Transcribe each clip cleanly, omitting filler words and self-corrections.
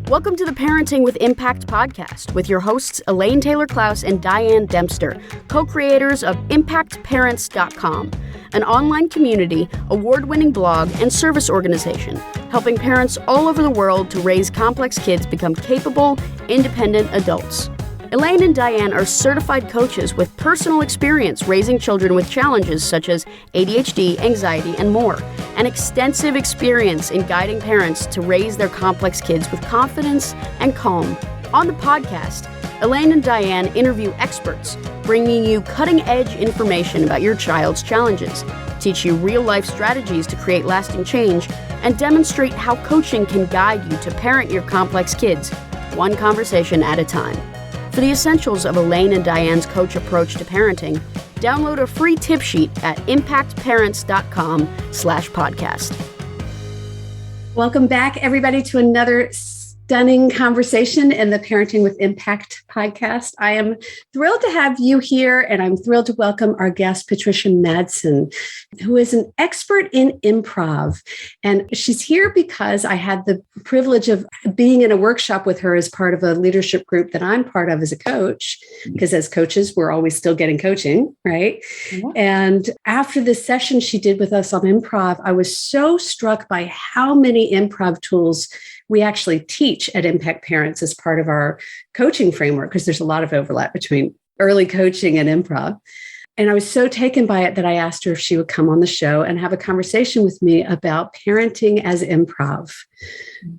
Welcome to the Parenting with Impact podcast with your hosts Elaine Taylor-Klaus and Diane Dempster, co-creators of ImpactParents.com, an online community, award-winning blog, and service organization helping parents all over the world to raise complex kids become capable, independent adults. Elaine and Diane are certified coaches with personal experience raising children with challenges such as ADHD, anxiety, and more, and extensive experience in guiding parents to raise their complex kids with confidence and calm. On the podcast, Elaine and Diane interview experts, bringing you cutting-edge information about your child's challenges, teach you real-life strategies to create lasting change, and demonstrate how coaching can guide you to parent your complex kids, one conversation at a time. For the essentials of Elaine and Diane's coach approach to parenting, download a free tip sheet at impactparents.com/podcast. Welcome back, everybody, to another stunning conversation in the Parenting with Impact podcast. I am thrilled to have you here, and I'm thrilled to welcome our guest, Patricia Madsen, who is an expert in improv. And she's here because I had the privilege of being in a workshop with her as part of a leadership group that I'm part of as a coach, because as coaches, we're always still getting coaching, right? Mm-hmm. And after this session she did with us on improv, I was so struck by how many improv tools we actually teach at Impact Parents as part of our coaching framework, because there's a lot of overlap between early coaching and improv. And I was so taken by it that I asked her if she would come on the show and have a conversation with me about parenting as improv.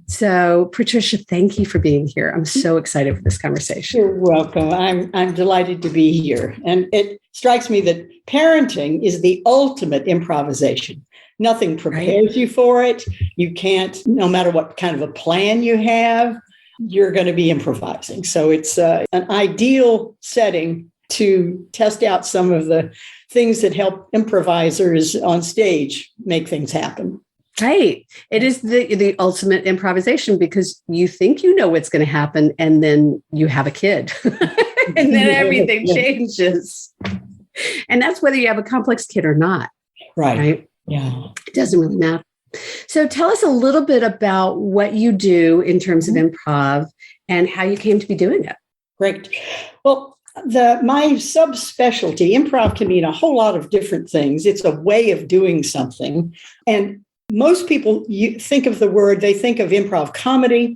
So, Patricia, thank you for being here. I'm so excited for this conversation. You're welcome. I'm delighted to be here. And it strikes me that parenting is the ultimate improvisation. Nothing prepares you for it. You can't, no matter what kind of a plan you have, you're going to be improvising. So it's an ideal setting to test out some of the things that help improvisers on stage make things happen. Right. It is the ultimate improvisation, because you think you know what's going to happen, and then you have a kid and then everything changes. And that's whether you have a complex kid or not. Right. Yeah. It doesn't really matter. So tell us a little bit about what you do in terms of improv and how you came to be doing it. Great. Well, my subspecialty, improv, can mean a whole lot of different things. It's a way of doing something. And most people, you think of the word, they think of improv comedy.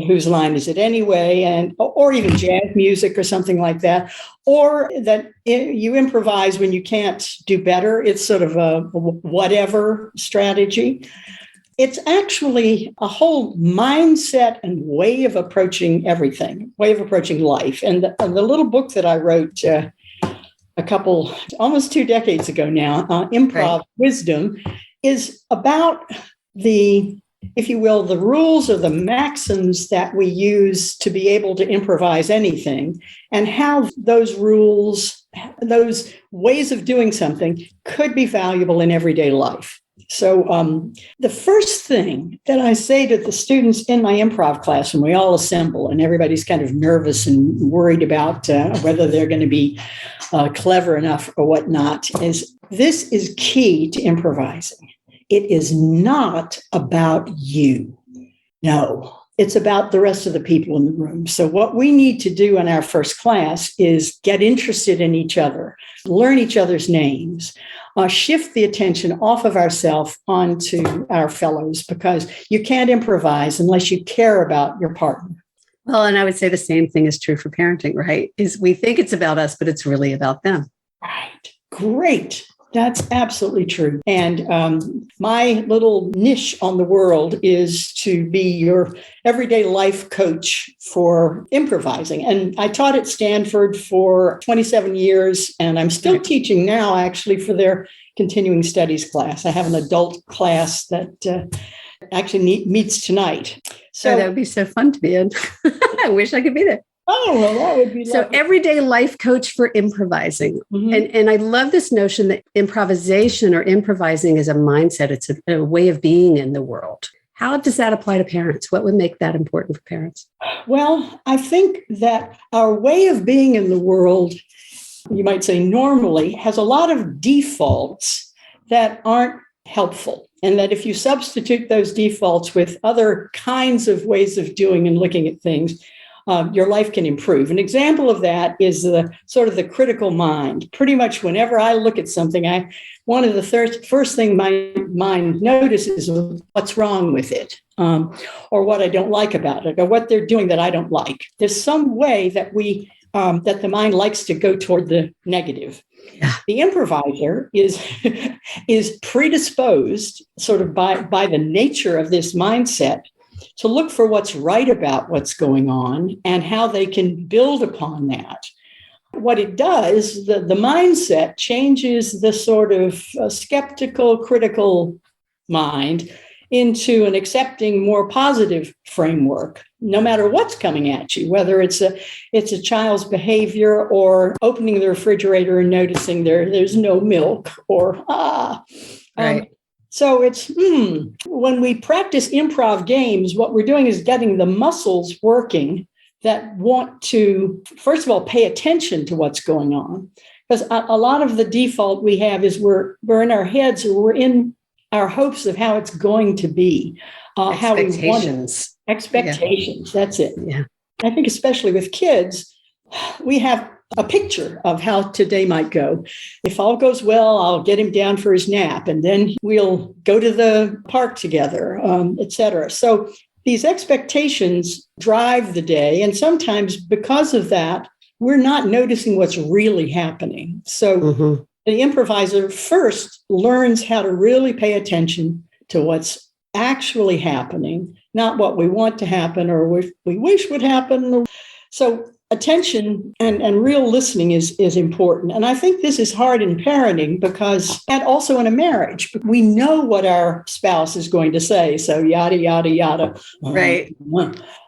Whose line is it anyway? Or even jazz music or something like that. Or that you improvise when you can't do better. It's sort of a whatever strategy. It's actually a whole mindset and way of approaching everything, way of approaching life. And the little book that I wrote almost 2 decades ago now, Improv Wisdom, is about if you will, the rules or the maxims that we use to be able to improvise anything, and how those rules, those ways of doing something could be valuable in everyday life. So the first thing that I say to the students in my improv class, when we all assemble and everybody's kind of nervous and worried about whether they're going to be clever enough or whatnot, is this is key to improvising. It is not about you. No, it's about the rest of the people in the room. So what we need to do in our first class is get interested in each other, learn each other's names, shift the attention off of ourselves onto our fellows, because you can't improvise unless you care about your partner. Well, and I would say the same thing is true for parenting, right? Is we think it's about us, but it's really about them. Right. Great. That's absolutely true. And my little niche on the world is to be your everyday life coach for improvising. And I taught at Stanford for 27 years, and I'm still teaching now, actually, for their continuing studies class. I have an adult class that actually meets tonight. So that would be so fun to be in. I wish I could be there. Oh, well, that would be so lovely. Everyday life coach for improvising. Mm-hmm. And I love this notion that improvisation or improvising is a mindset. It's a way of being in the world. How does that apply to parents? What would make that important for parents? Well, I think that our way of being in the world, you might say normally, has a lot of defaults that aren't helpful. And that if you substitute those defaults with other kinds of ways of doing and looking at things, your life can improve. An example of that is the sort of the critical mind. Pretty much whenever I look at something, one of the first thing my mind notices is what's wrong with it, or what I don't like about it, or what they're doing that I don't like. There's some way that that the mind likes to go toward the negative. Yeah. The improviser is predisposed, sort of by the nature of this mindset, to look for what's right about what's going on and how they can build upon that. What it does, the mindset changes the sort of skeptical, critical mind into an accepting, more positive framework, no matter what's coming at you, whether it's a child's behavior or opening the refrigerator and noticing there's no milk, or Right. So it's when we practice improv games, what we're doing is getting the muscles working that want to, first of all, pay attention to what's going on. Because a lot of the default we have is we're in our heads, or we're in our hopes of how it's going to be, how we want it. Expectations. Yeah. That's it. Yeah. I think especially with kids, we have a picture of how today might go. If all goes well, I'll get him down for his nap, and then we'll go to the park together, et cetera. So these expectations drive the day. And sometimes because of that, we're not noticing what's really happening. So the improviser first learns how to really pay attention to what's actually happening, not what we want to happen or we wish would happen. So attention and real listening is important. And I think this is hard in parenting and also in a marriage. We know what our spouse is going to say. So yada, yada, yada. Right.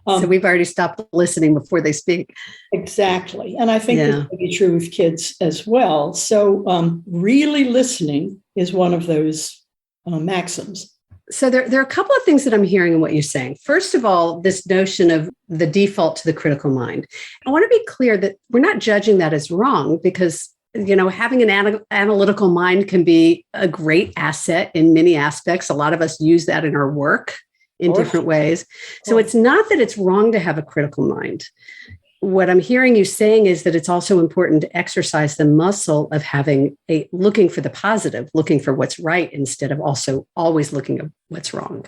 So we've already stopped listening before they speak. Exactly. And I think this will be true with kids as well. So really listening is one of those maxims. So there are a couple of things that I'm hearing in what you're saying. First of all, this notion of the default to the critical mind. I want to be clear that we're not judging that as wrong, because, having an analytical mind can be a great asset in many aspects. A lot of us use that in our work in different ways. So it's not that it's wrong to have a critical mind. What I'm hearing you saying is that it's also important to exercise the muscle of looking for the positive, looking for what's right, instead of also always looking at what's wrong.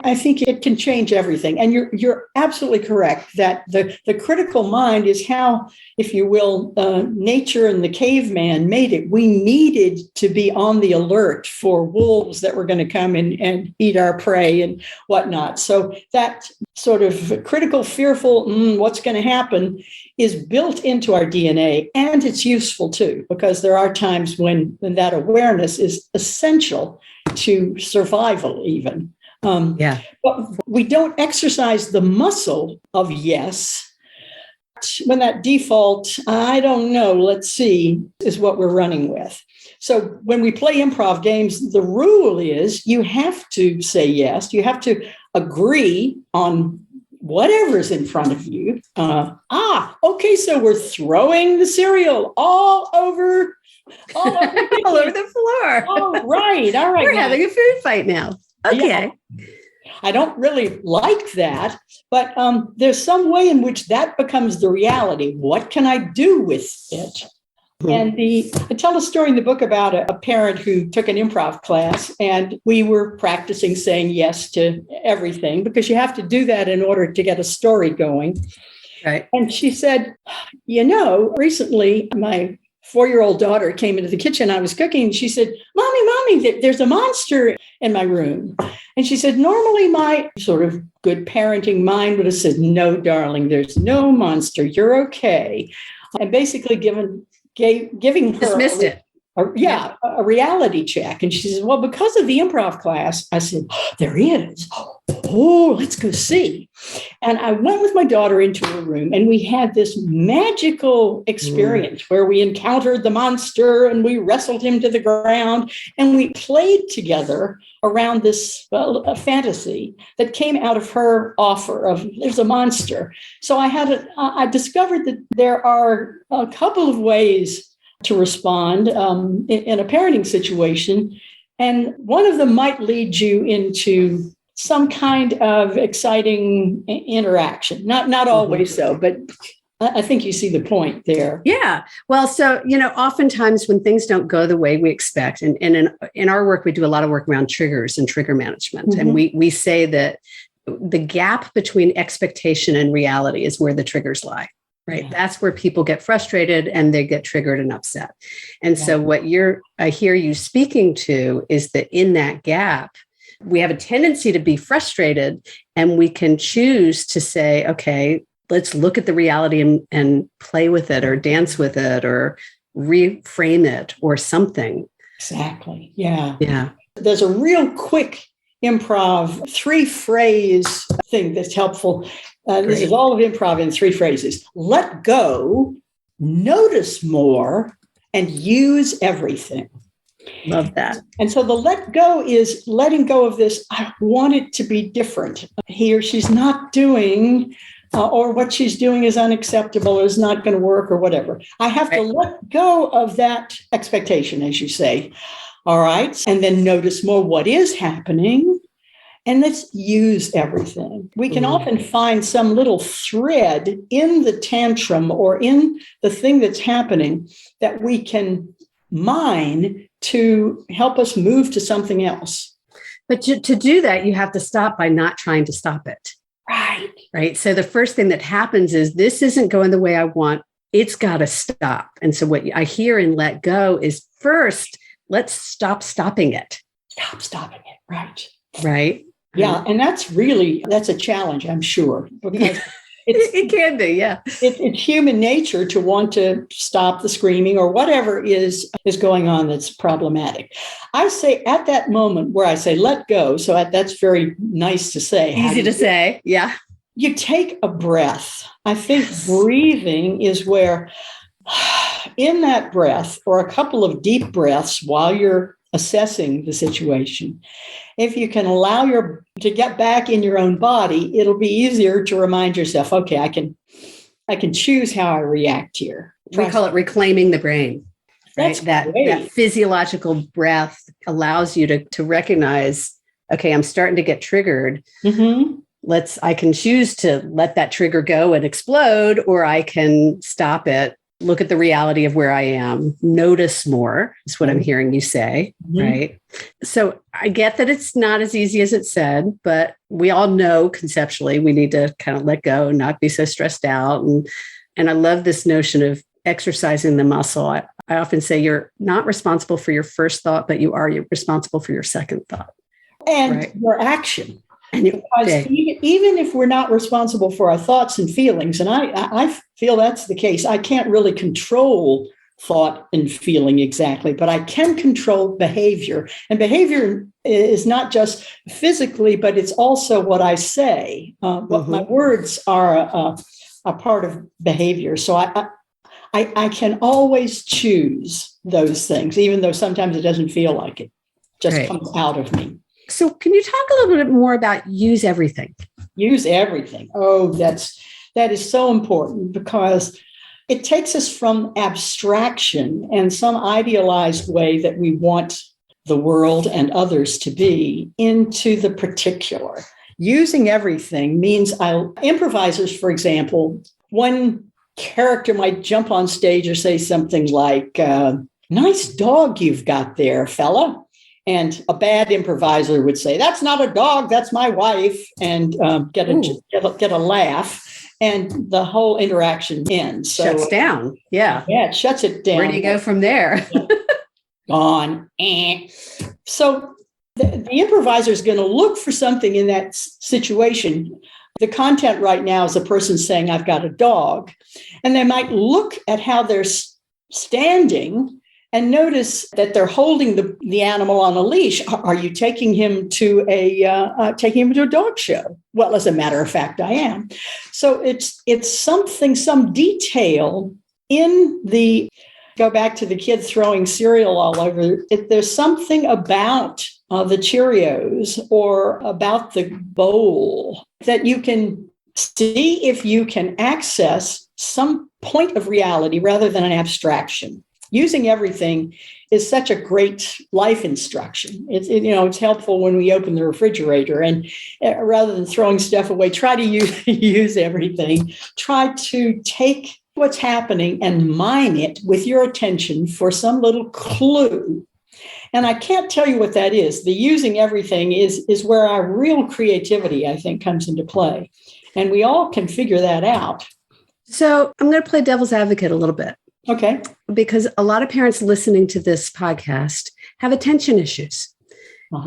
I think it can change everything. And you're absolutely correct that the critical mind is how, if you will, nature and the caveman made it. We needed to be on the alert for wolves that were going to come and eat our prey and whatnot. So that sort of critical, fearful, what's going to happen is built into our DNA. And it's useful too, because there are times when that awareness is essential to survival even. But we don't exercise the muscle of yes when that default, I don't know, let's see, is what we're running with. So when we play improv games, the rule is you have to say yes. You have to agree on whatever's in front of you. Okay, so we're throwing the cereal all over the floor. All right. We're having a food fight now. Okay. Yeah. I don't really like that, but there's some way in which that becomes the reality. What can I do with it? And I tell a story in the book about a parent who took an improv class, and we were practicing saying yes to everything, because you have to do that in order to get a story going. Right. And she said, recently my 4-year-old daughter came into the kitchen. I was cooking, and she said, Mommy, there's a monster in my room. And she said, normally my sort of good parenting mind would have said, no, darling, there's no monster. You're okay. And basically giving her dismissed it. A reality check. And she said, well, because of the improv class, I said, there is. Oh, let's go see. And I went with my daughter into a room, and we had this magical experience where we encountered the monster and we wrestled him to the ground, and we played together around this a fantasy that came out of her offer of there's a monster. So I discovered that there are a couple of ways to respond in a parenting situation. And one of them might lead you into some kind of exciting interaction. Not always so, but I think you see the point there. Yeah. Well, so, oftentimes when things don't go the way we expect, and in our work, we do a lot of work around triggers and trigger management. And we say that the gap between expectation and reality is where the triggers lie, right? Yeah. That's where people get frustrated and they get triggered and upset. And so what I hear you speaking to is that in that gap, we have a tendency to be frustrated, and we can choose to say, okay, let's look at the reality and play with it or dance with it or reframe it or something. Exactly. Yeah. Yeah. There's a real quick improv 3-phrase thing that's helpful. This is all of improv in 3 phrases. Let go, notice more, and use everything. Love that. And so the let go is letting go of this. I want it to be different. He or she's not doing, or what she's doing is unacceptable, or is not going to work, or whatever. I have to let go of that expectation, as you say. All right. And then notice more what is happening. And let's use everything. We can often find some little thread in the tantrum or in the thing that's happening that we can mine to help us move to something else. But to do that, you have to stop by not trying to stop it. Right. Right. So the first thing that happens is this isn't going the way I want. It's got to stop. And so what I hear in let go is first, let's stop stopping it. Stop stopping it. Right. Right. Yeah. And that's a challenge, I'm sure, because it can be. Yeah. It's human nature to want to stop the screaming or whatever is going on that's problematic. I say at that moment where I say, let go. So that's very nice to say. Easy to say. Yeah. You take a breath. I think breathing is where in that breath or a couple of deep breaths while you're assessing the situation, if you can allow to get back in your own body, it'll be easier to remind yourself, okay, I can choose how I react here. We call it reclaiming the brain. Right? That physiological breath allows you to recognize, okay, I'm starting to get triggered. I can choose to let that trigger go and explode, or I can stop it, look at the reality of where I am, notice more is what I'm hearing you say, right? So I get that it's not as easy as it said, but we all know conceptually we need to kind of let go and not be so stressed out. And I love this notion of exercising the muscle. I often say you're not responsible for your first thought, but you're responsible for your second thought. And your action. Because even if we're not responsible for our thoughts and feelings, and I feel that's the case, I can't really control thought and feeling exactly, but I can control behavior. And behavior is not just physically, but it's also what I say. What my words are a part of behavior. So I can always choose those things, even though sometimes it doesn't feel like it. Just comes out of me. So can you talk a little bit more about use everything? Use everything. Oh, that is so important because it takes us from abstraction and some idealized way that we want the world and others to be into the particular. Using everything means improvisers, for example, one character might jump on stage or say something like, nice dog you've got there, fella. And a bad improviser would say, that's not a dog, that's my wife, and get a laugh. And the whole interaction ends. So, shuts down. Yeah. Yeah, it shuts it down. Where do you go from there? Gone. So the improviser is going to look for something in that situation. The content right now is a person saying, I've got a dog. And they might look at how they're standing and notice that they're holding the animal on a leash. Are you taking him to a dog show? Well, as a matter of fact, I am. So it's something, some detail in go back to the kid throwing cereal all over. There's something about the Cheerios or about the bowl that you can see if you can access some point of reality rather than an abstraction. using everything is such a great life instruction. It's helpful when we open the refrigerator, and rather than throwing stuff away, try to use everything. Try to take what's happening and mine it with your attention for some little clue. And I can't tell you what that is. The using everything is where our real creativity, I think, comes into play. And we all can figure that out. So I'm going to play devil's advocate a little bit. Okay. Because a lot of parents listening to this podcast have attention issues.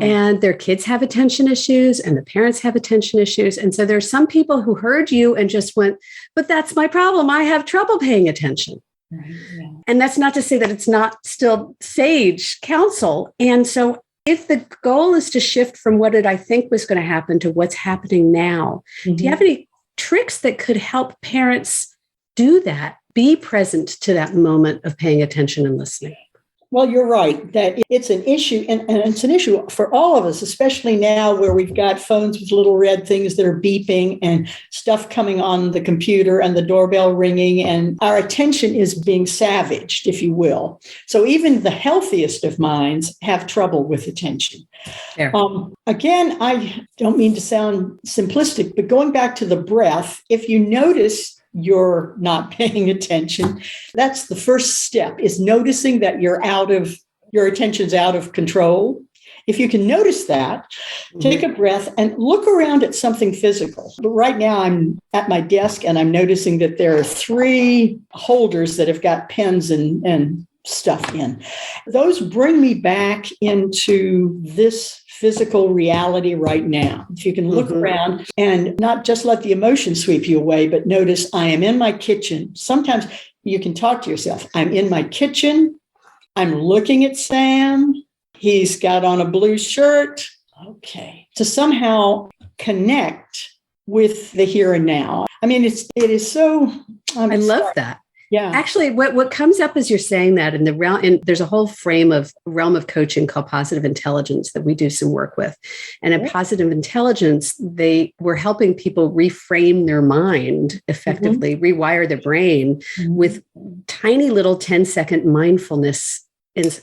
And their kids have attention issues and the parents have attention issues. And so there's some people who heard you and just went, but that's my problem. I have trouble paying attention. Right, yeah. And that's not to say that it's not still sage counsel. And so if the goal is to shift from what did I think was going to happen to what's happening now, do you have any tricks that could help parents do that, be present to that moment of paying attention and listening? Well, you're right that it's an issue, and it's an issue for all of us, especially now where we've got phones with little red things that are beeping and stuff coming on the computer and the doorbell ringing, and our attention is being savaged, if you will. So even the healthiest of minds have trouble with attention. Again, I don't mean to sound simplistic, but going back to the breath, if you notice you're not paying attention, that's the first step, is noticing that your attention's out of control. If you can notice that, take a breath and look around at something physical. But right now I'm at my desk and I'm noticing that there are 3 holders that have got pens and stuff in. Those bring me back into this physical reality right now. If you can look around and not just let the emotion sweep you away, but notice I am in my kitchen. Sometimes you can talk to yourself. I'm in my kitchen. I'm looking at Sam. He's got on a blue shirt. Okay. To somehow connect with the here and now. I mean, it is so. I love that. Yeah. Actually, what comes up as you're saying that in the realm, and there's a whole realm of coaching called positive intelligence that we do some work with. And in positive intelligence, we're helping people reframe their mind effectively, rewire their brain with tiny little 10-second mindfulness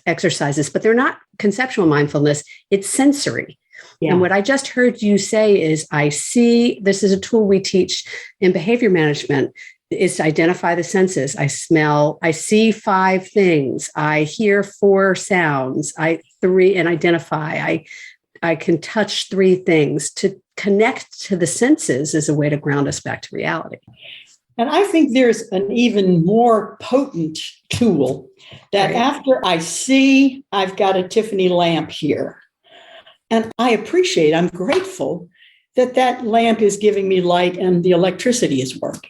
exercises, but they're not conceptual mindfulness, it's sensory. Yeah. And what I just heard you say is, I see, this is a tool we teach in behavior management, is to identify the senses. I smell, I see 5 things. I hear 4 sounds. And identify. I can touch 3 things. To connect to the senses is a way to ground us back to reality. And I think there's an even more potent tool that after I see, I've got a Tiffany lamp here. And I'm grateful that lamp is giving me light and the electricity is working.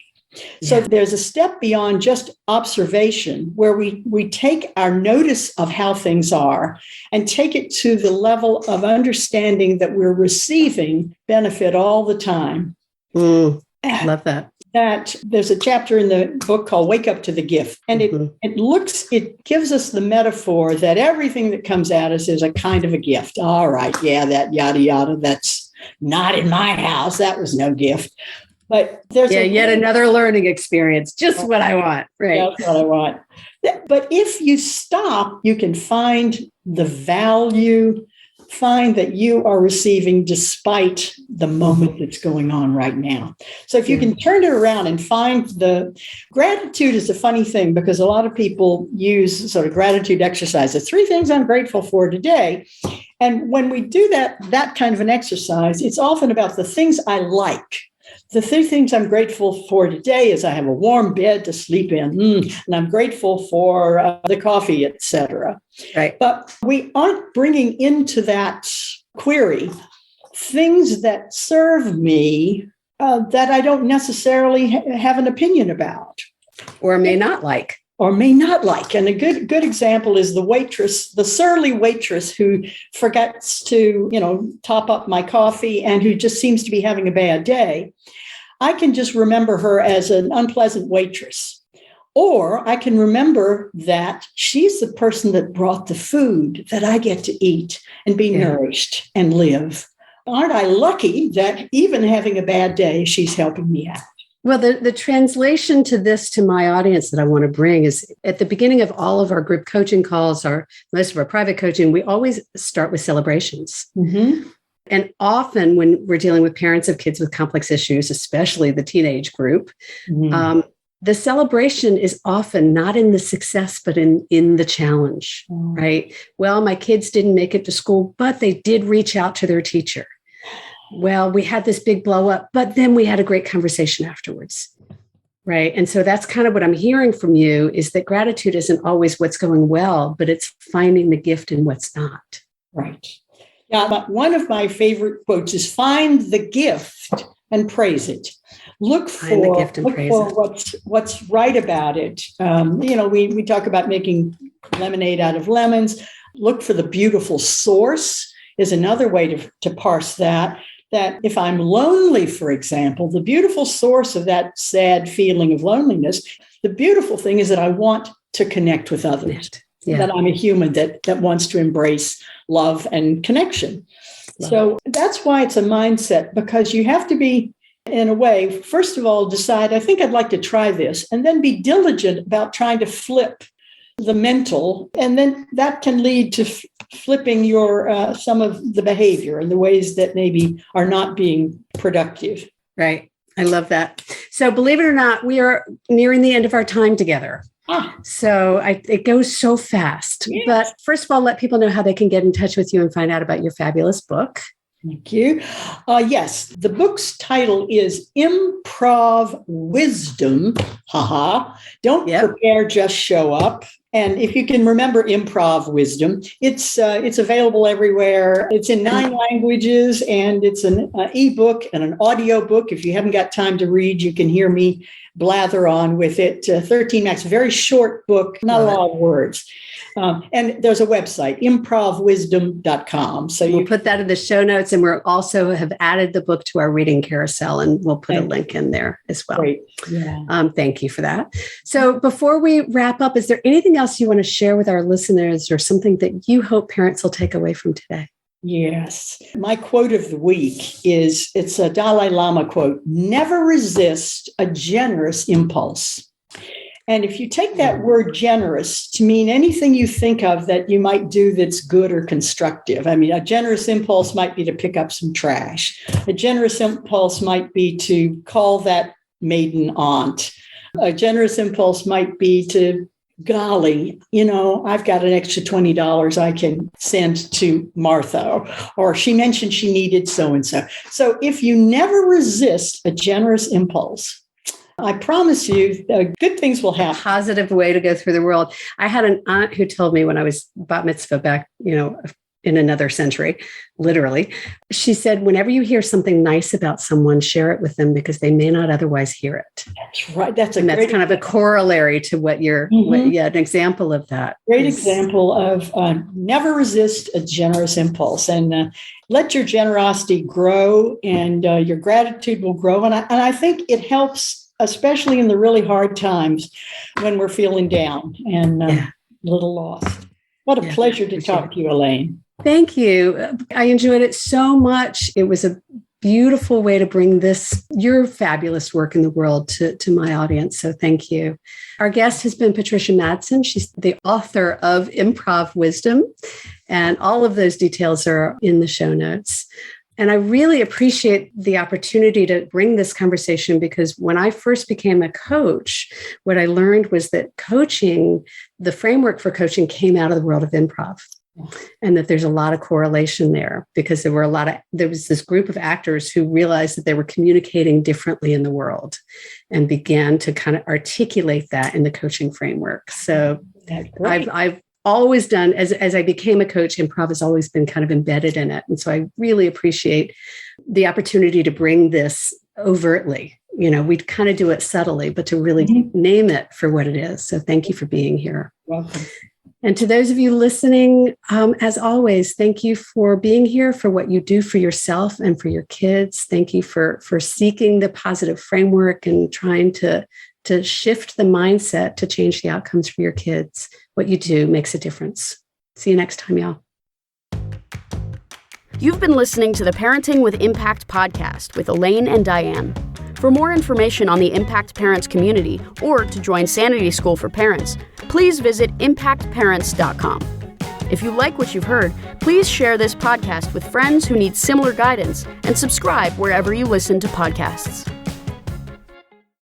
So there's a step beyond just observation where we take our notice of how things are and take it to the level of understanding that we're receiving benefit all the time. Love that. That there's a chapter in the book called Wake Up to the Gift. And it gives us the metaphor that everything that comes at us is a kind of a gift. All right. Yeah, that yada, yada, that's not in my house. That was no gift. But there's yet another learning experience. Just what I want. Right. That's what I want. But if you stop, you can find the value, find that you are receiving despite the moment that's going on right now. So if you can turn it around and find the gratitude is a funny thing, because a lot of people use sort of gratitude exercises. 3 things I'm grateful for today. And when we do that kind of an exercise, it's often about the things I like. The 3 things I'm grateful for today is I have a warm bed to sleep in, and I'm grateful for the coffee, etc. Right. But we aren't bringing into that query things that serve me that I don't necessarily have an opinion about. Or may not like. And a good example is the surly waitress who forgets to, top up my coffee and who just seems to be having a bad day. I can just remember her as an unpleasant waitress. Or I can remember that she's the person that brought the food that I get to eat and be nourished and live. Aren't I lucky that even having a bad day, she's helping me out? Well, the translation to this to my audience that I want to bring is at the beginning of all of our group coaching calls, or most of our private coaching, we always start with celebrations. Mm-hmm. And often when we're dealing with parents of kids with complex issues, especially the teenage group, the celebration is often not in the success, but in the challenge, right? Well, my kids didn't make it to school, but they did reach out to their teacher. Well, we had this big blow up, but then we had a great conversation afterwards, right? And so that's kind of what I'm hearing from you, is that gratitude isn't always what's going well, but it's finding the gift in what's not. Right. Yeah, but one of my favorite quotes is find the gift and praise it. Look for what's right about it. We talk about making lemonade out of lemons. Look for the beautiful source is another way to parse that. That if I'm lonely, for example, the beautiful source of that sad feeling of loneliness, the beautiful thing is that I want to connect with others. Yeah. That I'm a human that wants to embrace love and connection. Love. So that's why it's a mindset, because you have to be, in a way, first of all, decide, I think I'd like to try this, and then be diligent about trying to flip the mental, and then that can lead to flipping your some of the behavior and the ways that maybe are not being productive. Right. I love that. So believe it or not, we are nearing the end of our time together. So it goes so fast. Yes. But first of all, let people know how they can get in touch with you and find out about your fabulous book. Thank you. Yes, the book's title is Improv Wisdom. Don't prepare, just show up. And if you can remember Improv Wisdom, it's available everywhere. It's in 9 languages, and it's an ebook and an audio book. If you haven't got time to read, you can hear me blather on with it. 13 max, very short book, not a lot of words. And there's a website, improvwisdom.com. So we'll put that in the show notes, and we're also have added the book to our reading carousel, and we'll put a link in there as well. Great. Yeah. Thank you for that. So before we wrap up, is there anything else you want to share with our listeners, or something that you hope parents will take away from today? Yes. My quote of the week it's a Dalai Lama quote: never resist a generous impulse. And if you take that word generous to mean anything you think of that you might do that's good or constructive, I mean, a generous impulse might be to pick up some trash. A generous impulse might be to call that maiden aunt. A generous impulse might be to, golly, I've got an extra $20 I can send to Martha, or she mentioned she needed so-and-so. So if you never resist a generous impulse, I promise you, good things will happen. A positive way to go through the world. I had an aunt who told me when I was bat mitzvah back, in another century, literally, she said, whenever you hear something nice about someone, share it with them because they may not otherwise hear it. That's right. That's kind of a corollary to what you're, an example of that. Great example of never resist a generous impulse, and let your generosity grow, and your gratitude will grow. And I think it helps, especially in the really hard times when we're feeling down and a little lost. What a pleasure to talk to you, Elaine. Thank you. I enjoyed it so much. It was a beautiful way to bring your fabulous work in the world to my audience. So thank you. Our guest has been Patricia Madsen. She's the author of Improv Wisdom, and all of those details are in the show notes. And I really appreciate the opportunity to bring this conversation, because when I first became a coach, what I learned was that the framework for coaching came out of the world of improv, and that there's a lot of correlation there, because there was this group of actors who realized that they were communicating differently in the world and began to kind of articulate that in the coaching framework. So I've always done, as I became a coach, improv has always been kind of embedded in it. And so I really appreciate the opportunity to bring this overtly. We kind of do it subtly, but to really name it for what it is. So thank you for being here. Welcome. And to those of you listening, as always, thank you for being here, for what you do for yourself and for your kids. Thank you for seeking the positive framework and trying to shift the mindset to change the outcomes for your kids. What you do makes a difference. See you next time, y'all. You've been listening to the Parenting with Impact podcast with Elaine and Diane. For more information on the Impact Parents community or to join Sanity School for Parents, please visit impactparents.com. If you like what you've heard, please share this podcast with friends who need similar guidance and subscribe wherever you listen to podcasts.